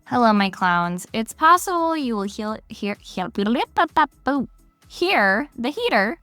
Hello, my clowns. It's possible you will hear the heater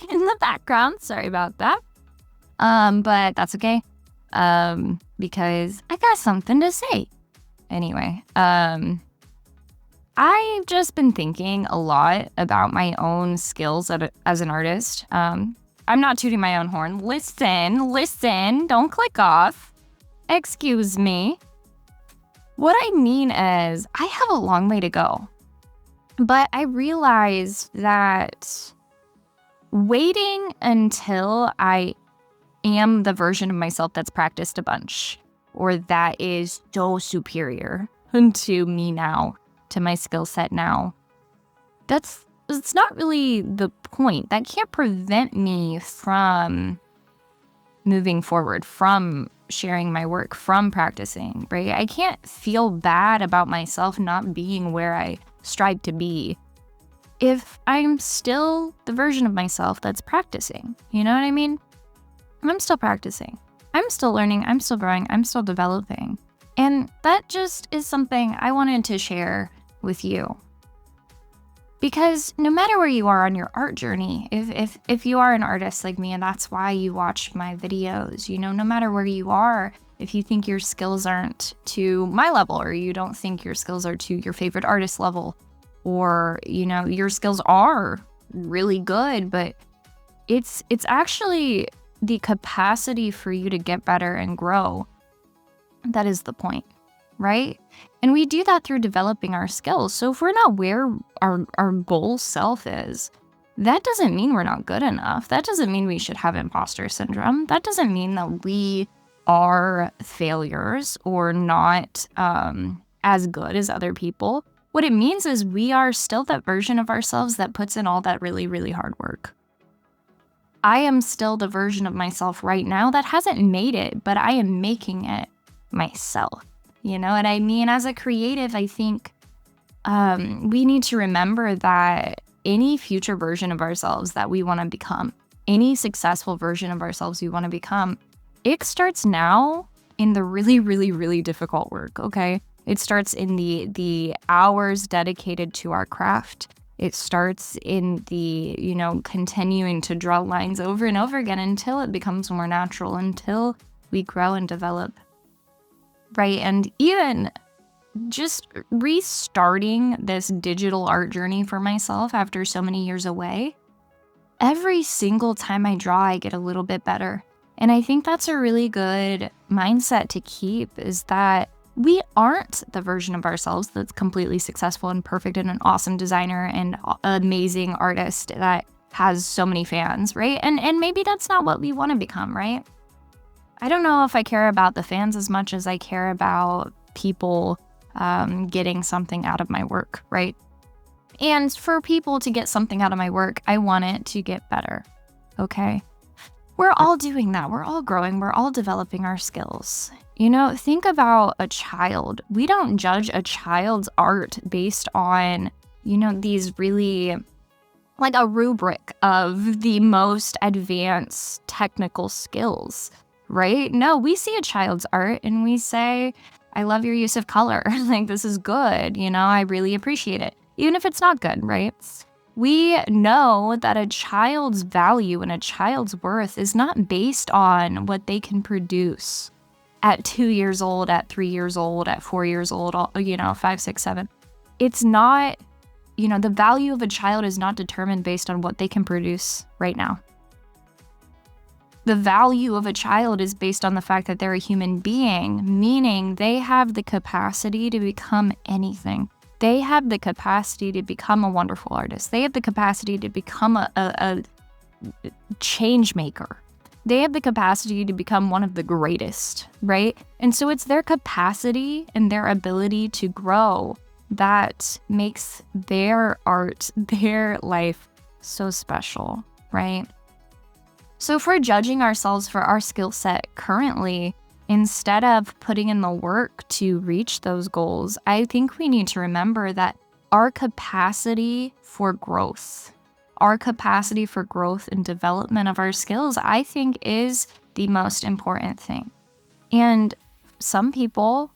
in the background. Sorry about that. But that's okay. Because I got something to say. Anyway, I've just been thinking a lot about my own skills as an artist. I'm not tooting my own horn. Listen, don't click off. Excuse me. What I mean is, I have a long way to go. But I realized that waiting until I am the version of myself that's practiced a bunch, or that is so superior to me now, to my skill set now, it's not really the point. That can't prevent me from moving forward, from sharing my work, from practicing, right? I can't feel bad about myself not being where I strive to be if I'm still the version of myself that's practicing. You know what I mean? I'm still practicing. I'm still learning. I'm still growing. I'm still developing. And that just is something I wanted to share with you. Because no matter where you are on your art journey, if you are an artist like me and that's why you watch my videos, no matter where you are, if you think your skills aren't to my level, or you don't think your skills are to your favorite artist level, or, your skills are really good, but it's actually the capacity for you to get better and grow. That is the point, right? And we do that through developing our skills. So if we're not where our goal self is, that doesn't mean we're not good enough. That doesn't mean we should have imposter syndrome. That doesn't mean that we are failures or not as good as other people. What it means is we are still that version of ourselves that puts in all that really, really hard work. I am still the version of myself right now that hasn't made it, but I am making it myself. You know what I mean? As a creative, I think we need to remember that any future version of ourselves that we want to become, any successful version of ourselves we want to become, it starts now in the really, really, really difficult work, okay? It starts in the hours dedicated to our craft. It starts in the, continuing to draw lines over and over again until it becomes more natural, until we grow and develop. Right, and even just restarting this digital art journey for myself after so many years away, every single time I draw, I get a little bit better. And I think that's a really good mindset to keep, is that we aren't the version of ourselves that's completely successful and perfect and an awesome designer and amazing artist that has so many fans, right? And maybe that's not what we want to become, right? I don't know if I care about the fans as much as I care about people getting something out of my work, right? And for people to get something out of my work, I want it to get better, okay? We're all doing that. We're all growing. We're all developing our skills. Think about a child. We don't judge a child's art based on, these really, like a rubric of the most advanced technical skills. Right? No, we see a child's art and we say, I love your use of color. Like, this is good. I really appreciate it. Even if it's not good, right? We know that a child's value and a child's worth is not based on what they can produce at 2 years old, at 3 years old, at 4 years old, 5, 6, 7. It's not, the value of a child is not determined based on what they can produce right now. The value of a child is based on the fact that they're a human being, meaning they have the capacity to become anything. They have the capacity to become a wonderful artist. They have the capacity to become a change maker. They have the capacity to become one of the greatest, right? And so it's their capacity and their ability to grow that makes their art, their life so special, right? So if we're judging ourselves for our skill set currently, instead of putting in the work to reach those goals, I think we need to remember that our capacity for growth and development of our skills, I think, is the most important thing. And some people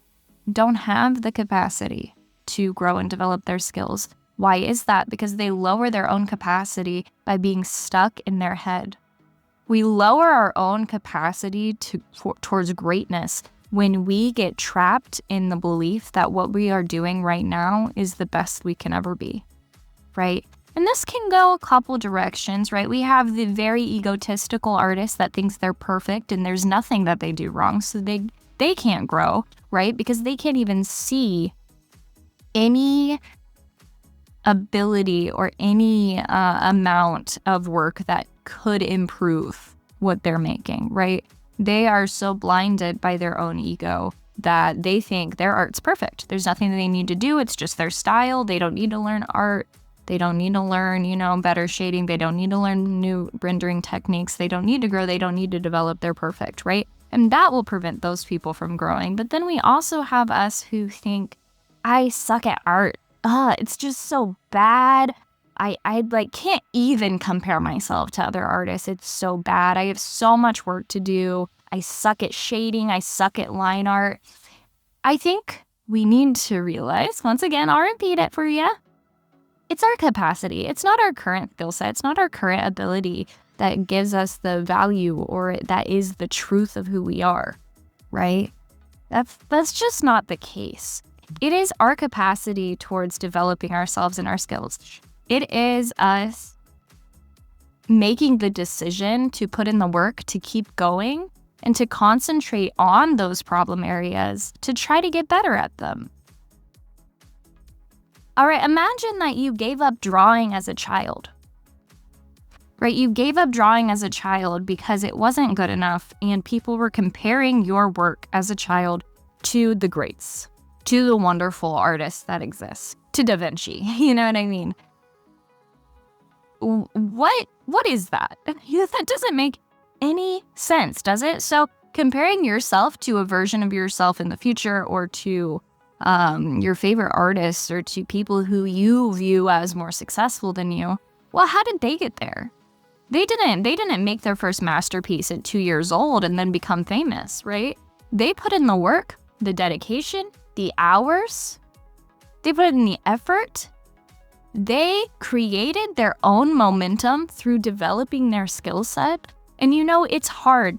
don't have the capacity to grow and develop their skills. Why is that? Because they lower their own capacity by being stuck in their head. We lower our own capacity towards greatness when we get trapped in the belief that what we are doing right now is the best we can ever be, right? And this can go a couple directions, right? We have the very egotistical artist that thinks they're perfect and there's nothing that they do wrong, so they can't grow, right? Because they can't even see any ability or any amount of work that could improve what they're making, right? They are so blinded by their own ego that they think their art's perfect. There's nothing that they need to do. It's just their style. They don't need to learn art. They don't need to learn, better shading. They don't need to learn new rendering techniques. They don't need to grow. They don't need to develop. They're perfect, right? And that will prevent those people from growing. But then we also have us who think, I suck at art. It's just so bad. I can't even compare myself to other artists. It's so bad. I have so much work to do. I suck at shading. I suck at line art. I think we need to realize, once again, I'll repeat it for you. It's our capacity. It's not our current skill set. It's not our current ability that gives us the value or that is the truth of who we are, right? That's just not the case. It is our capacity towards developing ourselves and our skills. It is us making the decision to put in the work, to keep going, and to concentrate on those problem areas to try to get better at them. All right, imagine that you gave up drawing as a child, right? You gave up drawing as a child because it wasn't good enough and people were comparing your work as a child to the greats, to the wonderful artists that exist, to Da Vinci, you know what I mean? What is that? That doesn't make any sense, does it? So comparing yourself to a version of yourself in the future or to your favorite artists or to people who you view as more successful than you, well, how did they get there? They didn't make their first masterpiece at 2 years old and then become famous, right? They put in the work, the dedication, the hours. They put in the effort. They created their own momentum through developing their skill set. And it's hard.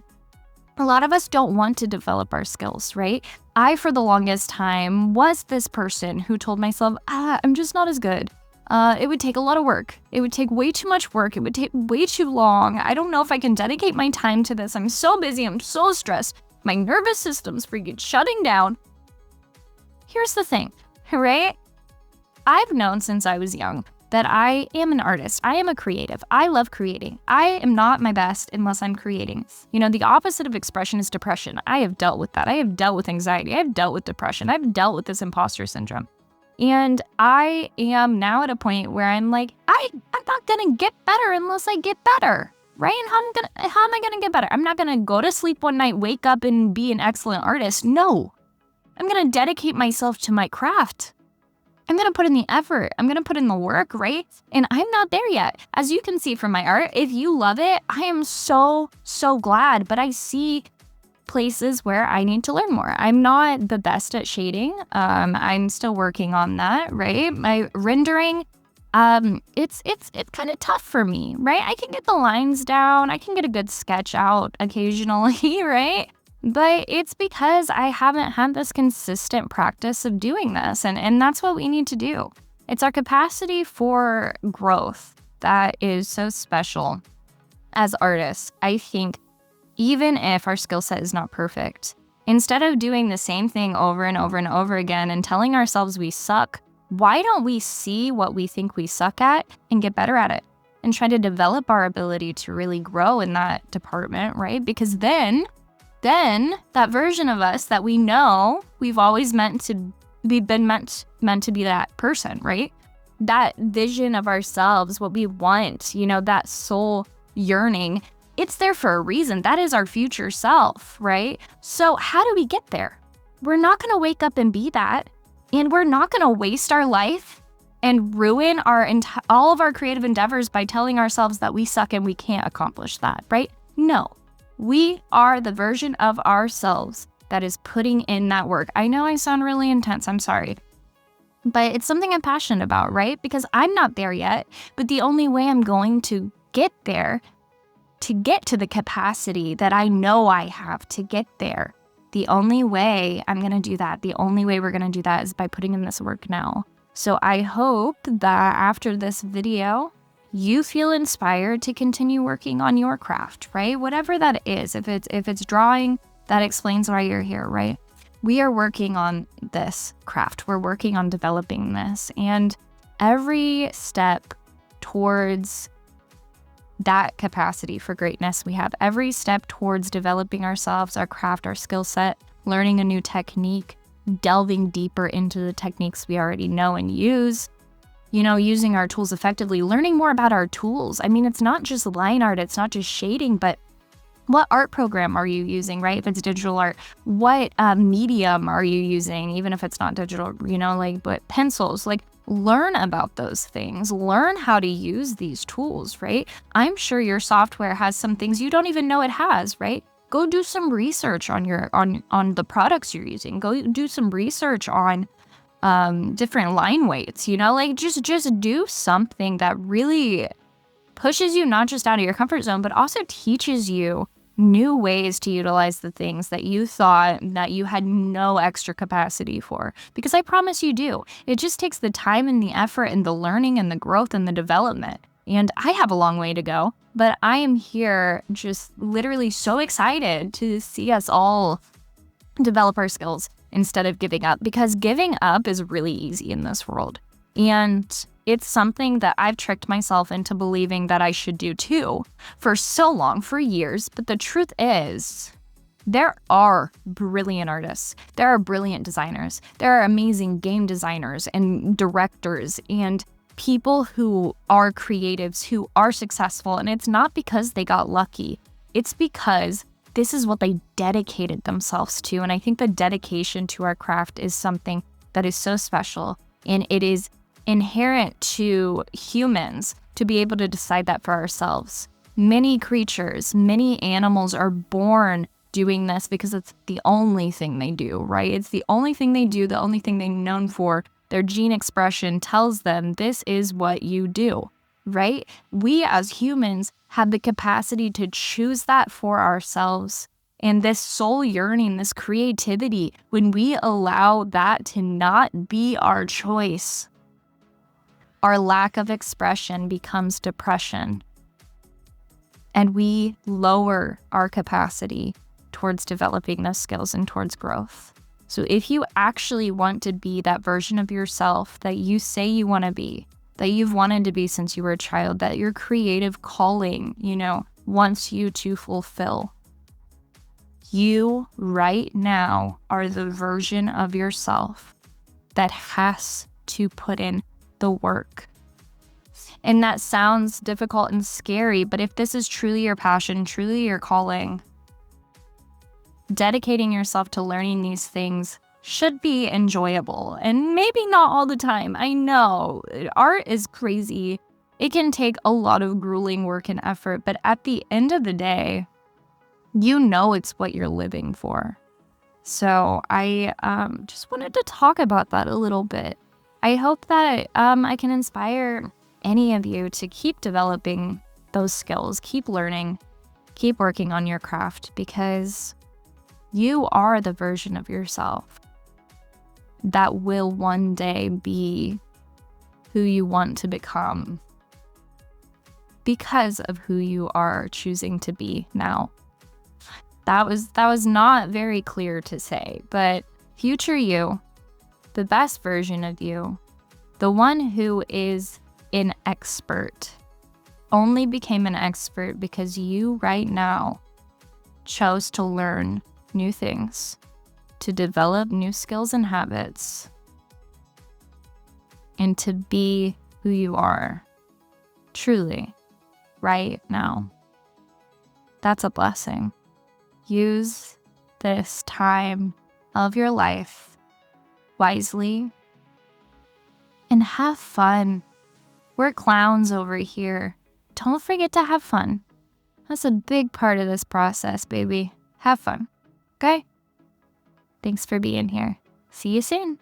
A lot of us don't want to develop our skills, right? I, for the longest time, was this person who told myself, I'm just not as good. It would take a lot of work. It would take way too much work. It would take way too long. I don't know if I can dedicate my time to this. I'm so busy. I'm so stressed. My nervous system's freaking shutting down. Here's the thing, right? I've known since I was young that I am an artist. I am a creative. I love creating. I am not my best unless I'm creating. The opposite of expression is depression. I have dealt with that. I have dealt with anxiety. I have dealt with depression. I've dealt with this imposter syndrome. And I am now at a point where I'm like, I'm not gonna get better unless I get better, right? And how am I gonna get better? I'm not gonna go to sleep one night, wake up and be an excellent artist. No, I'm gonna dedicate myself to my craft. I'm gonna put in the effort. I'm gonna put in the work, right? And I'm not there yet. As you can see from my art, if you love it, I am so, so glad, but I see places where I need to learn more. I'm not the best at shading. I'm still working on that, right? My rendering, it's kind of tough for me, right? I can get the lines down. I can get a good sketch out occasionally, right? But it's because I haven't had this consistent practice of doing this. And that's what we need to do. It's our capacity for growth that is so special as artists. I think even if our skill set is not perfect, instead of doing the same thing over and over and over again and telling ourselves we suck, why don't we see what we think we suck at and get better at it and try to develop our ability to really grow in that department, right? Because then that version of us that we know we've always meant to be that person, right? That vision of ourselves, what we want, that soul yearning, it's there for a reason. That is our future self, right? So how do we get there? We're not going to wake up and be that, and we're not going to waste our life and ruin all of our creative endeavors by telling ourselves that we suck and we can't accomplish that, right? No. We are the version of ourselves that is putting in that work. I know I sound really intense, I'm sorry. But it's something I'm passionate about, right? Because I'm not there yet, but the only way I'm going to get there, to get to the capacity that I know I have to get there, the only way I'm going to do that, the only way we're going to do that is by putting in this work now. So I hope that after this video, you feel inspired to continue working on your craft, right? Whatever that is, if it's drawing, that explains why you're here, right? We are working on this craft. We're working on developing this. And every step towards that capacity for greatness we have, every step towards developing ourselves, our craft, our skill set, learning a new technique, delving deeper into the techniques we already know and use, using our tools effectively, learning more about our tools. I mean, it's not just line art, it's not just shading, but what art program are you using, right? If it's digital art, what medium are you using, even if it's not digital, but pencils, learn about those things, learn how to use these tools, right? I'm sure your software has some things you don't even know it has, right? Go do some research on the products you're using. Go do some research on different line weights, just do something that really pushes you not just out of your comfort zone, but also teaches you new ways to utilize the things that you thought that you had no extra capacity for. Because I promise you do. It just takes the time and the effort and the learning and the growth and the development. And I have a long way to go, but I am here just literally so excited to see us all develop our skills instead of giving up, because giving up is really easy in this world. And it's something that I've tricked myself into believing that I should do too for so long, for years. But the truth is, there are brilliant artists. There are brilliant designers. There are amazing game designers and directors and people who are creatives, who are successful. And it's not because they got lucky. It's because this is what they dedicated themselves to. And I think the dedication to our craft is something that is so special. And it is inherent to humans to be able to decide that for ourselves. Many creatures, many animals are born doing this because it's the only thing they do, right? It's the only thing they do, the only thing they're known for. Their gene expression tells them this is what you do, right? We as humans have the capacity to choose that for ourselves. And this soul yearning, this creativity, when we allow that to not be our choice, our lack of expression becomes depression. And we lower our capacity towards developing those skills and towards growth. So if you actually want to be that version of yourself that you say you want to be, that you've wanted to be since you were a child, that your creative calling, wants you to fulfill, you right now are the version of yourself that has to put in the work. And that sounds difficult and scary, but if this is truly your passion, truly your calling, dedicating yourself to learning these things should be enjoyable. And maybe not all the time. I know art is crazy. It can take a lot of grueling work and effort, but at the end of the day, it's what you're living for. So I just wanted to talk about that a little bit. I hope that I can inspire any of you to keep developing those skills, keep learning, keep working on your craft, because you are the version of yourself that will one day be who you want to become because of who you are choosing to be now. That was not very clear to say, but future you, the best version of you, the one who is an expert, only became an expert because you right now chose to learn new things, to develop new skills and habits, and to be who you are truly right now. That's a blessing. Use this time of your life wisely and have fun. We're clowns over here. Don't forget to have fun. That's a big part of this process, baby. Have fun, okay? Thanks for being here. See you soon.